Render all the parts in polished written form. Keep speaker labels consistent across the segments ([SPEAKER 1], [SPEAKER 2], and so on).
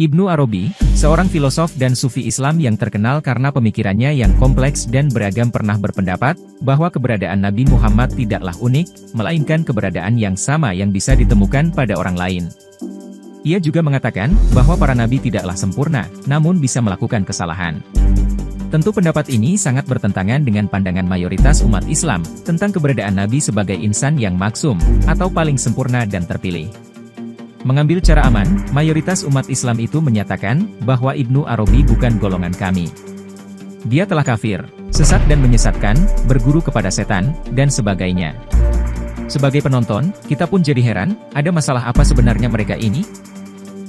[SPEAKER 1] Ibnu Arabi, seorang filosof dan sufi Islam yang terkenal karena pemikirannya yang kompleks dan beragam, pernah berpendapat bahwa keberadaan Nabi Muhammad tidaklah unik, melainkan keberadaan yang sama yang bisa ditemukan pada orang lain. Ia juga mengatakan bahwa para nabi tidaklah sempurna, namun bisa melakukan kesalahan. Tentu pendapat ini sangat bertentangan dengan pandangan mayoritas umat Islam tentang keberadaan Nabi sebagai insan yang maksum, atau paling sempurna dan terpilih. Mengambil cara aman, mayoritas umat Islam itu menyatakan bahwa Ibnu Arabi bukan golongan kami. Dia telah kafir, sesat dan menyesatkan, berguru kepada setan, dan sebagainya. Sebagai penonton, kita pun jadi heran, ada masalah apa sebenarnya mereka ini?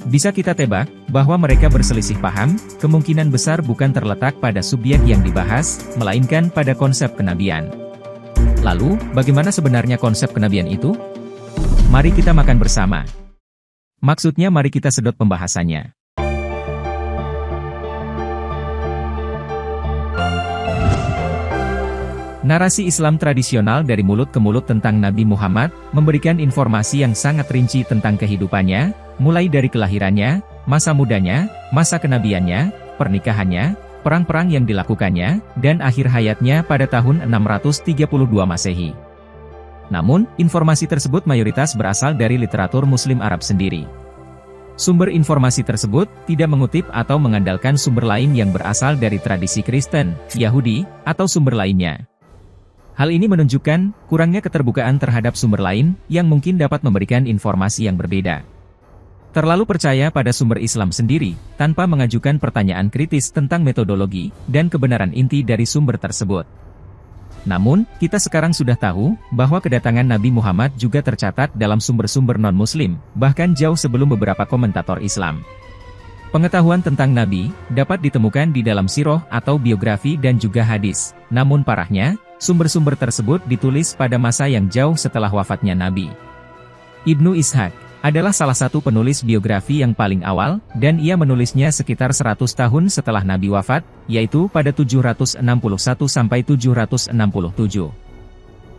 [SPEAKER 1] Bisa kita tebak, bahwa mereka berselisih paham, kemungkinan besar bukan terletak pada subjek yang dibahas, melainkan pada konsep kenabian. Lalu, bagaimana sebenarnya konsep kenabian itu? Mari kita makan bersama. Maksudnya mari kita sedot pembahasannya. Narasi Islam tradisional dari mulut ke mulut tentang Nabi Muhammad, memberikan informasi yang sangat rinci tentang kehidupannya, mulai dari kelahirannya, masa mudanya, masa kenabiannya, pernikahannya, perang-perang yang dilakukannya, dan akhir hayatnya pada tahun 632 Masehi. Namun, informasi tersebut mayoritas berasal dari literatur Muslim Arab sendiri. Sumber informasi tersebut tidak mengutip atau mengandalkan sumber lain yang berasal dari tradisi Kristen, Yahudi, atau sumber lainnya. Hal ini menunjukkan kurangnya keterbukaan terhadap sumber lain yang mungkin dapat memberikan informasi yang berbeda. Terlalu percaya pada sumber Islam sendiri, tanpa mengajukan pertanyaan kritis tentang metodologi dan kebenaran inti dari sumber tersebut. Namun, kita sekarang sudah tahu bahwa kedatangan Nabi Muhammad juga tercatat dalam sumber-sumber non-Muslim, bahkan jauh sebelum beberapa komentator Islam. Pengetahuan tentang Nabi dapat ditemukan di dalam sirah atau biografi dan juga hadis. Namun parahnya, sumber-sumber tersebut ditulis pada masa yang jauh setelah wafatnya Nabi. Ibnu Ishaq adalah salah satu penulis biografi yang paling awal, dan ia menulisnya sekitar 100 tahun setelah Nabi wafat, yaitu pada 761 sampai 767.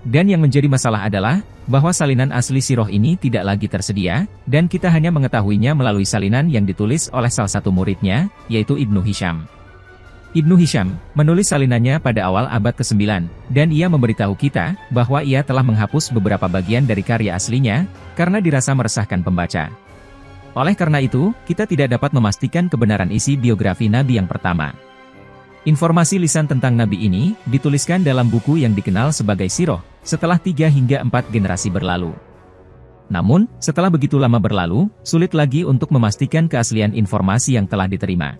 [SPEAKER 1] Dan yang menjadi masalah adalah, bahwa salinan asli sirah ini tidak lagi tersedia, dan kita hanya mengetahuinya melalui salinan yang ditulis oleh salah satu muridnya, yaitu Ibnu Hisham. Ibnu Hisham menulis salinannya pada awal abad ke-9, dan ia memberitahu kita bahwa ia telah menghapus beberapa bagian dari karya aslinya, karena dirasa meresahkan pembaca. Oleh karena itu, kita tidak dapat memastikan kebenaran isi biografi Nabi yang pertama. Informasi lisan tentang Nabi ini dituliskan dalam buku yang dikenal sebagai sirah, setelah 3 hingga 4 generasi berlalu. Namun, setelah begitu lama berlalu, sulit lagi untuk memastikan keaslian informasi yang telah diterima.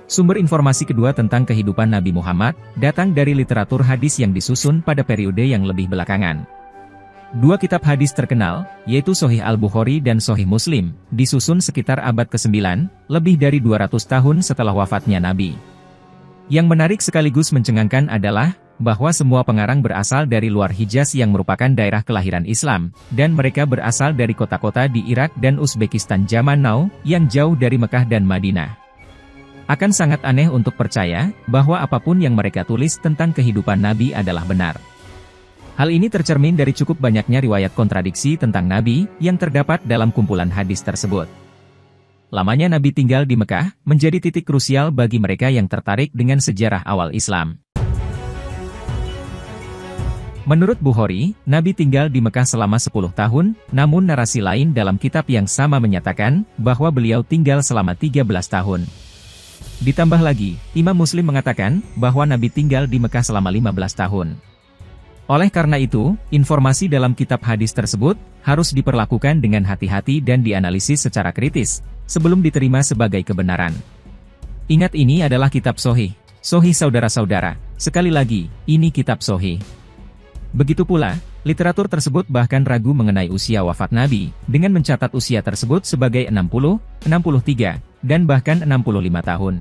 [SPEAKER 1] Sumber informasi kedua tentang kehidupan Nabi Muhammad datang dari literatur hadis yang disusun pada periode yang lebih belakangan. 2 kitab hadis terkenal, yaitu Sahih Al-Bukhari dan Sahih Muslim, disusun sekitar abad ke-9, lebih dari 200 tahun setelah wafatnya Nabi. Yang menarik sekaligus mencengangkan adalah, bahwa semua pengarang berasal dari luar Hijaz yang merupakan daerah kelahiran Islam, dan mereka berasal dari kota-kota di Irak dan Uzbekistan zaman now, yang jauh dari Mekah dan Madinah. Akan sangat aneh untuk percaya, bahwa apapun yang mereka tulis tentang kehidupan Nabi adalah benar. Hal ini tercermin dari cukup banyaknya riwayat kontradiksi tentang Nabi, yang terdapat dalam kumpulan hadis tersebut. Lamanya Nabi tinggal di Mekah, menjadi titik krusial bagi mereka yang tertarik dengan sejarah awal Islam. Menurut Bukhari, Nabi tinggal di Mekah selama 10 tahun, namun narasi lain dalam kitab yang sama menyatakan, bahwa beliau tinggal selama 13 tahun. Ditambah lagi, Imam Muslim mengatakan, bahwa Nabi tinggal di Mekah selama 15 tahun. Oleh karena itu, informasi dalam kitab hadis tersebut, harus diperlakukan dengan hati-hati dan dianalisis secara kritis, sebelum diterima sebagai kebenaran. Ingat, ini adalah kitab Sahih. Sahih saudara-saudara, sekali lagi, ini kitab Sahih. Begitu pula, literatur tersebut bahkan ragu mengenai usia wafat Nabi, dengan mencatat usia tersebut sebagai 60, 63, dan bahkan 65 tahun.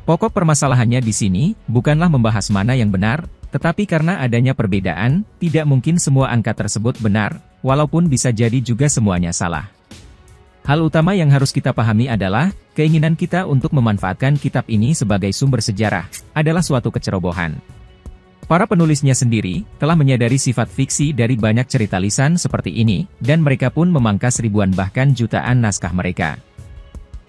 [SPEAKER 1] Pokok permasalahannya di sini, bukanlah membahas mana yang benar, tetapi karena adanya perbedaan, tidak mungkin semua angka tersebut benar, walaupun bisa jadi juga semuanya salah. Hal utama yang harus kita pahami adalah, keinginan kita untuk memanfaatkan kitab ini sebagai sumber sejarah, adalah suatu kecerobohan. Para penulisnya sendiri, telah menyadari sifat fiksi dari banyak cerita lisan seperti ini, dan mereka pun memangkas ribuan bahkan jutaan naskah mereka.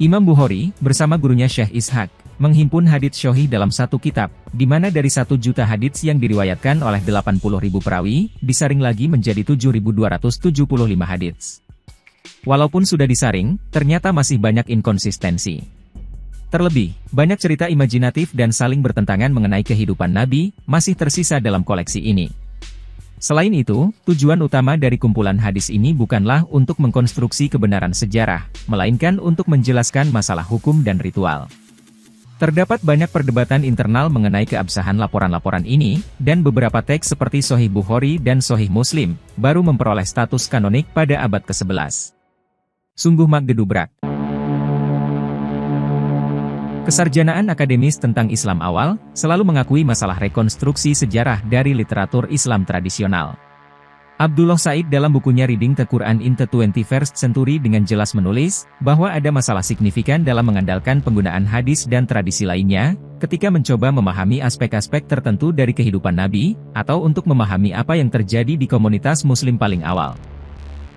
[SPEAKER 1] Imam Bukhari, bersama gurunya Syekh Ishaq, menghimpun hadits sahih dalam satu kitab, di mana dari 1 juta hadits yang diriwayatkan oleh 80.000 perawi, disaring lagi menjadi 7.275 hadits. Walaupun sudah disaring, ternyata masih banyak inkonsistensi. Terlebih, banyak cerita imajinatif dan saling bertentangan mengenai kehidupan Nabi, masih tersisa dalam koleksi ini. Selain itu, tujuan utama dari kumpulan hadis ini bukanlah untuk mengkonstruksi kebenaran sejarah, melainkan untuk menjelaskan masalah hukum dan ritual. Terdapat banyak perdebatan internal mengenai keabsahan laporan-laporan ini, dan beberapa teks seperti Sahih Bukhari dan Sahih Muslim, baru memperoleh status kanonik pada abad ke-11. Sungguh menggedubrak. Kesarjanaan akademis tentang Islam awal, selalu mengakui masalah rekonstruksi sejarah dari literatur Islam tradisional. Abdullah Said dalam bukunya Reading the Quran in the 21st Century dengan jelas menulis, bahwa ada masalah signifikan dalam mengandalkan penggunaan hadis dan tradisi lainnya, ketika mencoba memahami aspek-aspek tertentu dari kehidupan Nabi, atau untuk memahami apa yang terjadi di komunitas Muslim paling awal.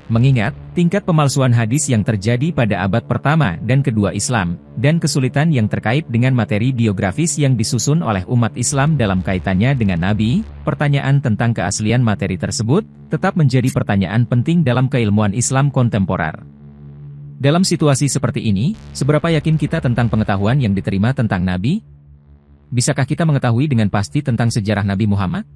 [SPEAKER 1] Mengingat tingkat pemalsuan hadis yang terjadi pada abad pertama dan kedua Islam, dan kesulitan yang terkait dengan materi biografis yang disusun oleh umat Islam dalam kaitannya dengan Nabi, pertanyaan tentang keaslian materi tersebut tetap menjadi pertanyaan penting dalam keilmuan Islam kontemporer. Dalam situasi seperti ini, seberapa yakin kita tentang pengetahuan yang diterima tentang Nabi? Bisakah kita mengetahui dengan pasti tentang sejarah Nabi Muhammad?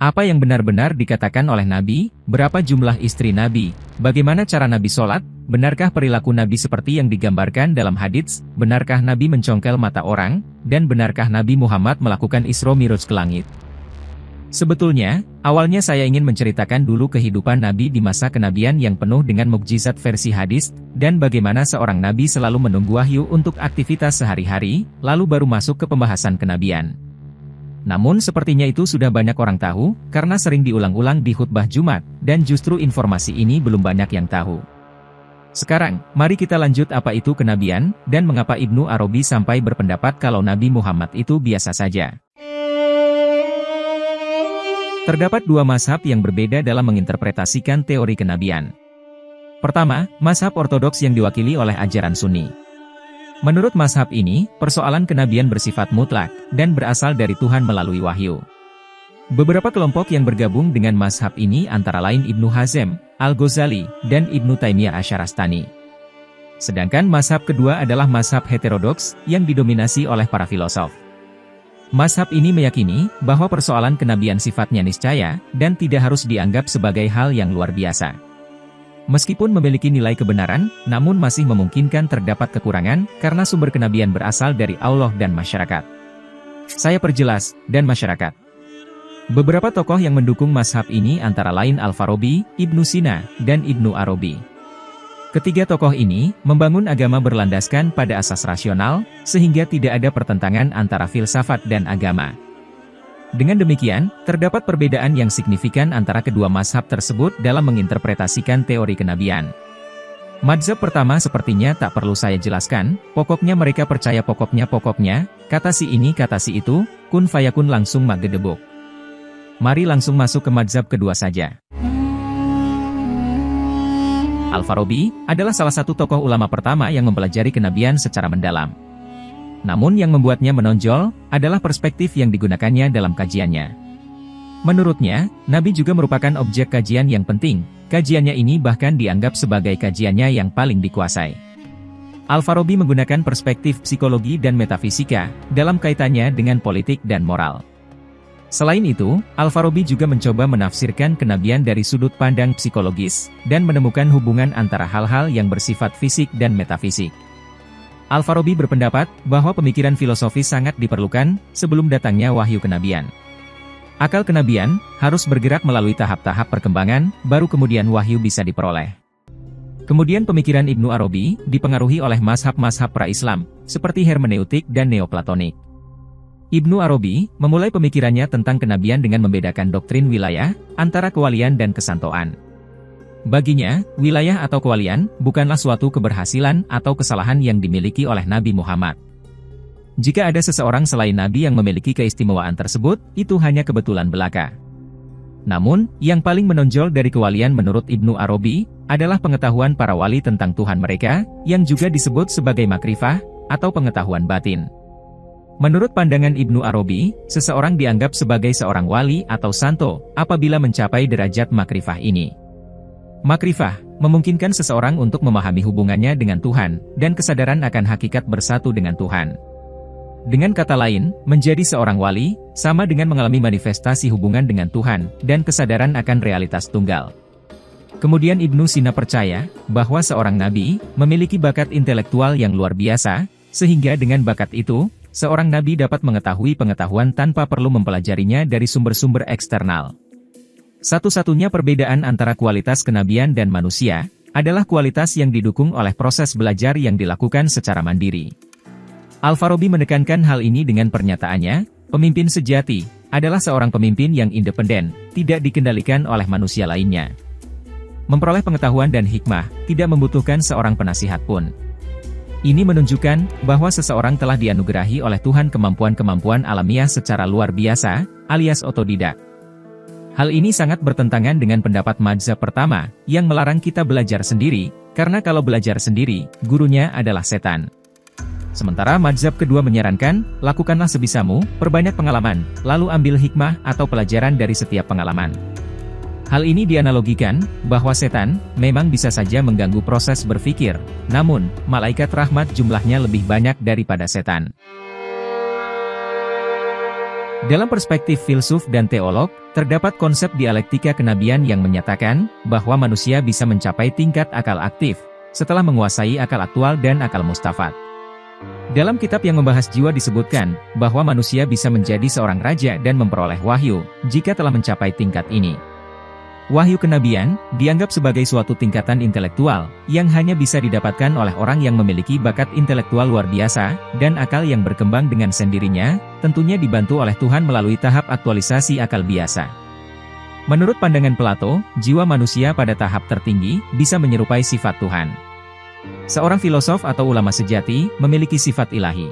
[SPEAKER 1] Apa yang benar-benar dikatakan oleh Nabi? Berapa jumlah istri Nabi? Bagaimana cara Nabi sholat? Benarkah perilaku Nabi seperti yang digambarkan dalam hadits? Benarkah Nabi mencongkel mata orang? Dan benarkah Nabi Muhammad melakukan Isra Mi'raj ke langit? Sebetulnya, awalnya saya ingin menceritakan dulu kehidupan Nabi di masa kenabian yang penuh dengan mukjizat versi hadis, dan bagaimana seorang Nabi selalu menunggu wahyu untuk aktivitas sehari-hari, lalu baru masuk ke pembahasan kenabian. Namun sepertinya itu sudah banyak orang tahu, karena sering diulang-ulang di khutbah Jumat, dan justru informasi ini belum banyak yang tahu. Sekarang, mari kita lanjut apa itu kenabian, dan mengapa Ibnu Arabi sampai berpendapat kalau Nabi Muhammad itu biasa saja. Terdapat dua mazhab yang berbeda dalam menginterpretasikan teori kenabian. Pertama, mazhab ortodoks yang diwakili oleh ajaran Sunni. Menurut mazhab ini, persoalan kenabian bersifat mutlak, dan berasal dari Tuhan melalui wahyu. Beberapa kelompok yang bergabung dengan mazhab ini antara lain Ibnu Hazm, Al-Ghazali, dan Ibnu Taimiyah Asy'arastani. Sedangkan mazhab kedua adalah mazhab heterodoks, yang didominasi oleh para filosof. Mazhab ini meyakini, bahwa persoalan kenabian sifatnya niscaya, dan tidak harus dianggap sebagai hal yang luar biasa. Meskipun memiliki nilai kebenaran, namun masih memungkinkan terdapat kekurangan, karena sumber kenabian berasal dari Allah dan masyarakat. Saya perjelas, dan masyarakat. Beberapa tokoh yang mendukung mazhab ini antara lain Al-Farabi, Ibnu Sina, dan Ibnu Arabi. Ketiga tokoh ini, membangun agama berlandaskan pada asas rasional, sehingga tidak ada pertentangan antara filsafat dan agama. Dengan demikian, terdapat perbedaan yang signifikan antara kedua mazhab tersebut dalam menginterpretasikan teori kenabian. Mazhab pertama sepertinya tak perlu saya jelaskan, pokoknya mereka percaya pokoknya, kata si ini kata si itu, kun fayakun langsung magedebok. Mari langsung masuk ke mazhab kedua saja. Al-Farabi adalah salah satu tokoh ulama pertama yang mempelajari kenabian secara mendalam. Namun yang membuatnya menonjol, adalah perspektif yang digunakannya dalam kajiannya. Menurutnya, Nabi juga merupakan objek kajian yang penting, kajiannya ini bahkan dianggap sebagai kajiannya yang paling dikuasai. Al-Farabi menggunakan perspektif psikologi dan metafisika, dalam kaitannya dengan politik dan moral. Selain itu, Al-Farabi juga mencoba menafsirkan kenabian dari sudut pandang psikologis, dan menemukan hubungan antara hal-hal yang bersifat fisik dan metafisik. Al-Farabi berpendapat bahwa pemikiran filosofis sangat diperlukan sebelum datangnya wahyu kenabian. Akal kenabian harus bergerak melalui tahap-tahap perkembangan, baru kemudian wahyu bisa diperoleh. Kemudian pemikiran Ibnu Arabi dipengaruhi oleh mazhab-mazhab pra-Islam, seperti hermeneutik dan neoplatonik. Ibnu Arabi memulai pemikirannya tentang kenabian dengan membedakan doktrin wilayah antara kewalian dan kesantoan. Baginya, wilayah atau kewalian bukanlah suatu keberhasilan atau kesalahan yang dimiliki oleh Nabi Muhammad. Jika ada seseorang selain Nabi yang memiliki keistimewaan tersebut, itu hanya kebetulan belaka. Namun, yang paling menonjol dari kewalian menurut Ibnu Arabi, adalah pengetahuan para wali tentang Tuhan mereka, yang juga disebut sebagai makrifah, atau pengetahuan batin. Menurut pandangan Ibnu Arabi, seseorang dianggap sebagai seorang wali atau santo, apabila mencapai derajat makrifah ini. Makrifah, memungkinkan seseorang untuk memahami hubungannya dengan Tuhan, dan kesadaran akan hakikat bersatu dengan Tuhan. Dengan kata lain, menjadi seorang wali, sama dengan mengalami manifestasi hubungan dengan Tuhan, dan kesadaran akan realitas tunggal. Kemudian Ibnu Sina percaya, bahwa seorang nabi, memiliki bakat intelektual yang luar biasa, sehingga dengan bakat itu, seorang nabi dapat mengetahui pengetahuan tanpa perlu mempelajarinya dari sumber-sumber eksternal. Satu-satunya perbedaan antara kualitas kenabian dan manusia, adalah kualitas yang didukung oleh proses belajar yang dilakukan secara mandiri. Al-Farabi menekankan hal ini dengan pernyataannya, pemimpin sejati, adalah seorang pemimpin yang independen, tidak dikendalikan oleh manusia lainnya. Memperoleh pengetahuan dan hikmah, tidak membutuhkan seorang penasihat pun. Ini menunjukkan, bahwa seseorang telah dianugerahi oleh Tuhan kemampuan-kemampuan alamiah secara luar biasa, alias otodidak. Hal ini sangat bertentangan dengan pendapat mazhab pertama, yang melarang kita belajar sendiri, karena kalau belajar sendiri, gurunya adalah setan. Sementara mazhab kedua menyarankan, lakukanlah sebisamu, perbanyak pengalaman, lalu ambil hikmah atau pelajaran dari setiap pengalaman. Hal ini dianalogikan, bahwa setan, memang bisa saja mengganggu proses berpikir, namun, malaikat rahmat jumlahnya lebih banyak daripada setan. Dalam perspektif filsuf dan teolog, terdapat konsep dialektika kenabian yang menyatakan, bahwa manusia bisa mencapai tingkat akal aktif, setelah menguasai akal aktual dan akal mustafat. Dalam kitab yang membahas jiwa disebutkan, bahwa manusia bisa menjadi seorang raja dan memperoleh wahyu, jika telah mencapai tingkat ini. Wahyu kenabian, dianggap sebagai suatu tingkatan intelektual, yang hanya bisa didapatkan oleh orang yang memiliki bakat intelektual luar biasa, dan akal yang berkembang dengan sendirinya, tentunya dibantu oleh Tuhan melalui tahap aktualisasi akal biasa. Menurut pandangan Plato, jiwa manusia pada tahap tertinggi, bisa menyerupai sifat Tuhan. Seorang filosof atau ulama sejati, memiliki sifat ilahi.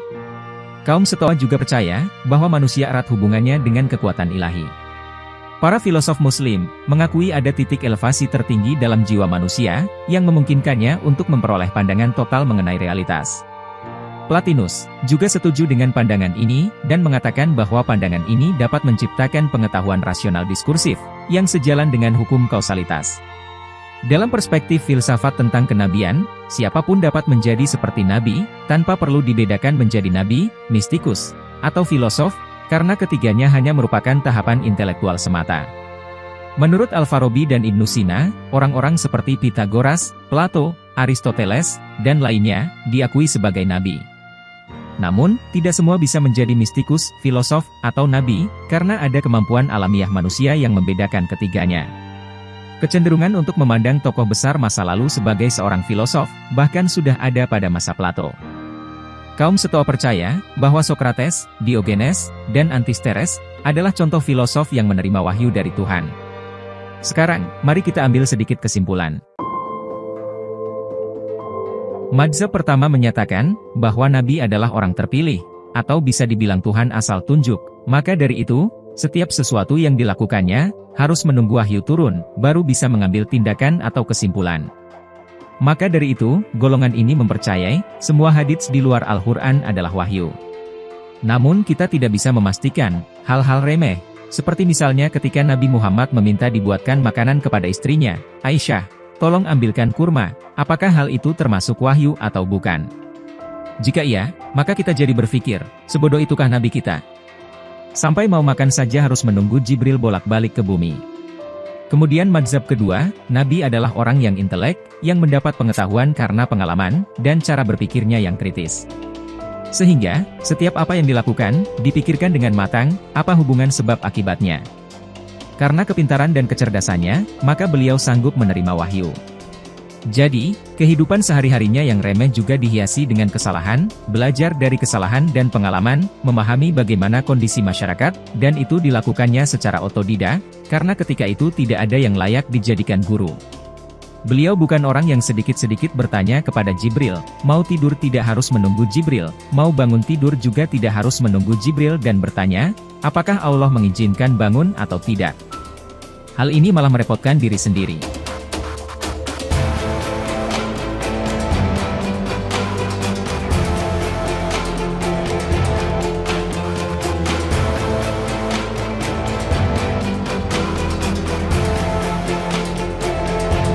[SPEAKER 1] Kaum Stoa juga percaya, bahwa manusia erat hubungannya dengan kekuatan ilahi. Para filosof muslim, mengakui ada titik elevasi tertinggi dalam jiwa manusia, yang memungkinkannya untuk memperoleh pandangan total mengenai realitas. Plotinus, juga setuju dengan pandangan ini, dan mengatakan bahwa pandangan ini dapat menciptakan pengetahuan rasional diskursif, yang sejalan dengan hukum kausalitas. Dalam perspektif filsafat tentang kenabian, siapapun dapat menjadi seperti nabi, tanpa perlu dibedakan menjadi nabi, mistikus, atau filosof, karena ketiganya hanya merupakan tahapan intelektual semata. Menurut Al-Farabi dan Ibnu Sina, orang-orang seperti Pythagoras, Plato, Aristoteles, dan lainnya, diakui sebagai nabi. Namun, tidak semua bisa menjadi mistikus, filosof, atau nabi, karena ada kemampuan alamiah manusia yang membedakan ketiganya. Kecenderungan untuk memandang tokoh besar masa lalu sebagai seorang filosof, bahkan sudah ada pada masa Plato. Kaum Stoa percaya, bahwa Sokrates, Diogenes, dan Antisteres, adalah contoh filosof yang menerima wahyu dari Tuhan. Sekarang, mari kita ambil sedikit kesimpulan. Mazhab pertama menyatakan, bahwa Nabi adalah orang terpilih, atau bisa dibilang Tuhan asal tunjuk, maka dari itu, setiap sesuatu yang dilakukannya, harus menunggu wahyu turun, baru bisa mengambil tindakan atau kesimpulan. Maka dari itu, golongan ini mempercayai, semua hadits di luar Al-Quran adalah wahyu. Namun kita tidak bisa memastikan, hal-hal remeh, seperti misalnya ketika Nabi Muhammad meminta dibuatkan makanan kepada istrinya, Aisyah, tolong ambilkan kurma, apakah hal itu termasuk wahyu atau bukan? Jika iya, maka kita jadi berpikir, sebodoh itukah Nabi kita? Sampai mau makan saja harus menunggu Jibril bolak-balik ke bumi. Kemudian mazhab kedua, Nabi adalah orang yang intelek, yang mendapat pengetahuan karena pengalaman, dan cara berpikirnya yang kritis. Sehingga, setiap apa yang dilakukan, dipikirkan dengan matang, apa hubungan sebab akibatnya. Karena kepintaran dan kecerdasannya, maka beliau sanggup menerima wahyu. Jadi, kehidupan sehari-harinya yang remeh juga dihiasi dengan kesalahan, belajar dari kesalahan dan pengalaman, memahami bagaimana kondisi masyarakat, dan itu dilakukannya secara otodidak, karena ketika itu tidak ada yang layak dijadikan guru. Beliau bukan orang yang sedikit-sedikit bertanya kepada Jibril, mau tidur tidak harus menunggu Jibril, mau bangun tidur juga tidak harus menunggu Jibril dan bertanya, apakah Allah mengizinkan bangun atau tidak. Hal ini malah merepotkan diri sendiri.